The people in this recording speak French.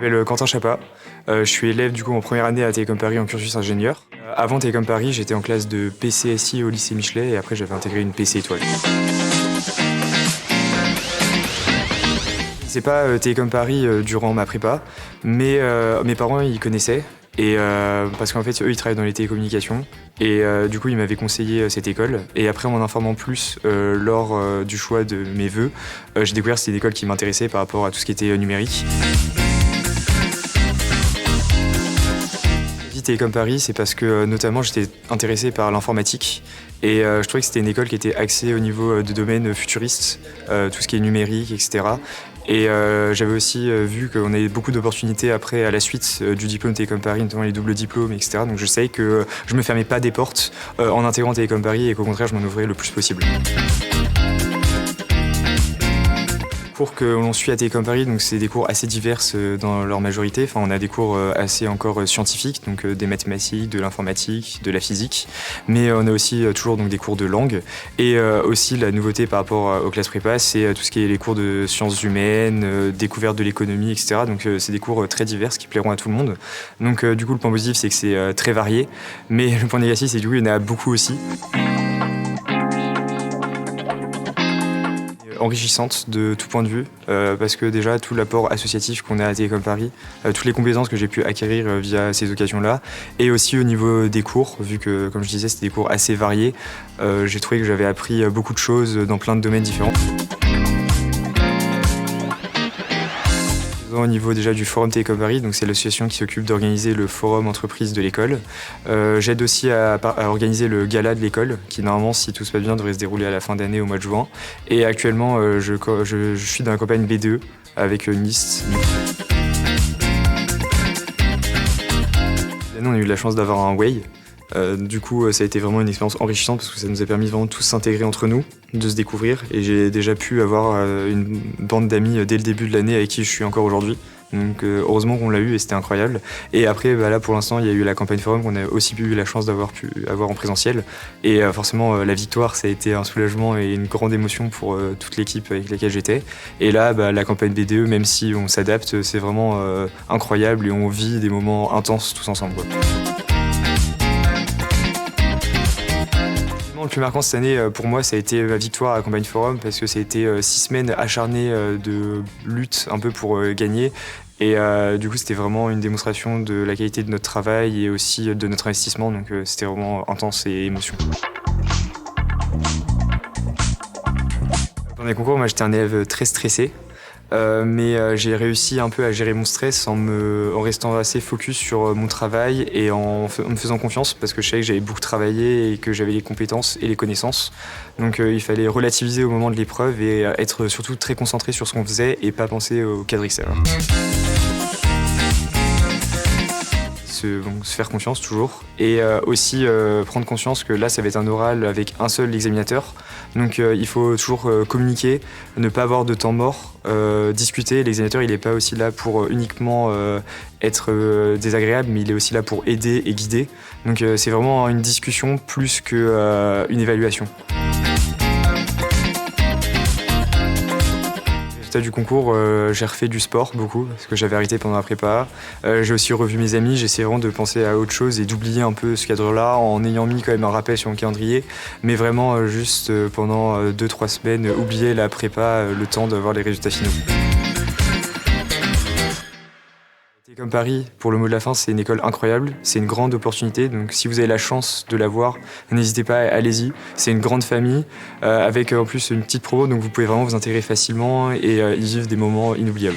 m'appelle Quentin Chapa. Je suis élève du coup en première année à Télécom Paris en cursus ingénieur. Avant Télécom Paris, j'étais en classe de PCSI au lycée Michelet et après j'avais intégré une PC étoile. C'est pas Télécom Paris durant ma prépa, mais mes parents ils connaissaient. Et parce qu'en fait eux ils travaillent dans les télécommunications et du coup ils m'avaient conseillé cette école et après en m'en informant plus lors du choix de mes vœux, j'ai découvert que c'était une école qui m'intéressait par rapport à tout ce qui était numérique. Télécom Paris, c'est parce que notamment j'étais intéressé par l'informatique et je trouvais que c'était une école qui était axée au niveau de domaines futuristes, tout ce qui est numérique, etc. Et j'avais aussi vu qu'on avait beaucoup d'opportunités après à la suite du diplôme Télécom Paris, notamment les doubles diplômes, etc. Donc je savais que je me fermais pas des portes en intégrant Télécom Paris et qu'au contraire je m'en ouvrais le plus possible. Les cours que l'on suit à Télécom Paris, donc c'est des cours assez divers dans leur majorité. Enfin, on a des cours assez encore scientifiques, donc des mathématiques, de l'informatique, de la physique, mais on a aussi toujours donc des cours de langue. Et aussi la nouveauté par rapport aux classes prépa, c'est tout ce qui est les cours de sciences humaines, découverte de l'économie, etc. Donc c'est des cours très divers qui plairont à tout le monde. Donc du coup le point positif c'est que c'est très varié, mais le point négatif c'est que du coup il y en a beaucoup aussi. Enrichissante de tout point de vue parce que déjà tout l'apport associatif qu'on a à Télécom Paris, toutes les compétences que j'ai pu acquérir via ces occasions-là et aussi au niveau des cours, vu que comme je disais c'était des cours assez variés, j'ai trouvé que j'avais appris beaucoup de choses dans plein de domaines différents. Au niveau déjà du Forum Télécom Paris, donc c'est l'association qui s'occupe d'organiser le forum entreprise de l'école. J'aide aussi à organiser le gala de l'école, qui normalement, si tout se passe bien, devrait se dérouler à la fin d'année au mois de juin. Et actuellement, je suis dans la campagne B2 avec une liste. L'année, on a eu la chance d'avoir un Way. Du coup, ça a été vraiment une expérience enrichissante parce que ça nous a permis vraiment de tous s'intégrer entre nous, de se découvrir. Et j'ai déjà pu avoir une bande d'amis dès le début de l'année avec qui je suis encore aujourd'hui. Donc heureusement qu'on l'a eu et c'était incroyable. Et après, là pour l'instant, il y a eu la campagne forum qu'on a aussi eu la chance d'avoir pu avoir en présentiel. Et forcément, la victoire, ça a été un soulagement et une grande émotion pour toute l'équipe avec laquelle j'étais. Et là, la campagne BDE, même si on s'adapte, c'est vraiment incroyable et on vit des moments intenses tous ensemble, quoi. Le plus marquant cette année pour moi ça a été ma victoire à la campagne forum parce que ça a été 6 semaines acharnées de lutte un peu pour gagner et du coup c'était vraiment une démonstration de la qualité de notre travail et aussi de notre investissement donc c'était vraiment intense et émotion. Pendant les concours moi j'étais un élève très stressé. Mais j'ai réussi un peu à gérer mon stress en restant assez focus sur mon travail et en me faisant confiance parce que je savais que j'avais beaucoup travaillé et que j'avais les compétences et les connaissances. Donc il fallait relativiser au moment de l'épreuve et être surtout très concentré sur ce qu'on faisait et pas penser au cadre extérieur. Donc, se faire confiance toujours et aussi prendre conscience que là ça va être un oral avec un seul examinateur donc il faut toujours communiquer, ne pas avoir de temps mort, discuter. L'examinateur il n'est pas aussi là pour uniquement être désagréable mais il est aussi là pour aider et guider donc c'est vraiment une discussion plus qu'une évaluation. Du concours, j'ai refait du sport beaucoup parce que j'avais arrêté pendant la prépa. J'ai aussi revu mes amis, j'essaie vraiment de penser à autre chose et d'oublier un peu ce cadre-là en ayant mis quand même un rappel sur mon calendrier. Mais vraiment juste pendant 2-3 semaines, oublier la prépa, le temps d'avoir les résultats finaux. Télécom Paris, pour le mot de la fin, c'est une école incroyable, c'est une grande opportunité, donc si vous avez la chance de la voir, n'hésitez pas, allez-y. C'est une grande famille, avec en plus une petite promo, donc vous pouvez vraiment vous intégrer facilement et y vivre des moments inoubliables.